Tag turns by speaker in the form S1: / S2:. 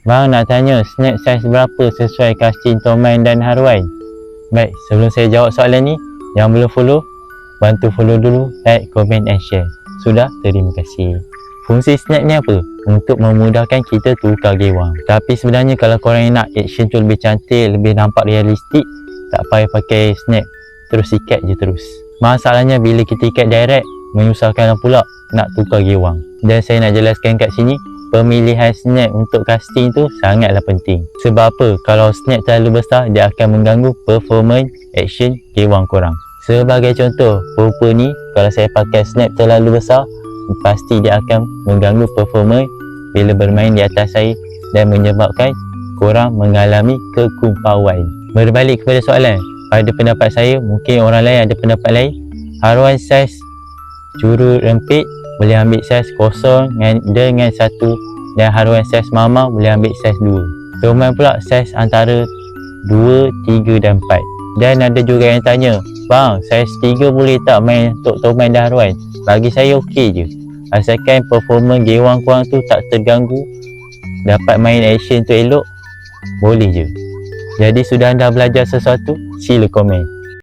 S1: Bang nak tanya, snap saiz berapa sesuai casting Toman dan Harwan? Baik, sebelum saya jawab soalan ni, yang belum follow, bantu follow dulu, like, komen and share. Sudah? Terima kasih. Fungsi snap ni apa? Untuk memudahkan kita tukar gewang. Tapi sebenarnya kalau korang nak action tu lebih cantik, lebih nampak realistik, tak payah pakai snap, terus ikat je terus. Masalahnya bila kita ikat direct, menyusahkan pula nak tukar gewang. Dan saya nak jelaskan kat sini, pemilihan snap untuk casting tu sangatlah penting. Sebab apa? Kalau snap terlalu besar, dia akan mengganggu performance action gewang korang. Sebagai contoh, rupa ni, kalau saya pakai snap terlalu besar, pasti dia akan mengganggu performance bila bermain di atas air dan menyebabkan korang mengalami kekumpauan. Berbalik kepada soalan, pada pendapat saya, mungkin orang lain ada pendapat lain. Harwan saiz curut rempit boleh ambil saiz kosong dengan 1, dan Harwan saiz mama boleh ambil saiz 2. Toman pula saiz antara 2, 3 dan 4. Dan ada juga yang tanya, bang, saiz 3 boleh tak main untuk Toman dan Harwan? Bagi saya okey je, asalkan performance gewang korang tu tak terganggu, dapat main action tu elok, boleh je. Jadi sudah anda belajar sesuatu? Sila komen.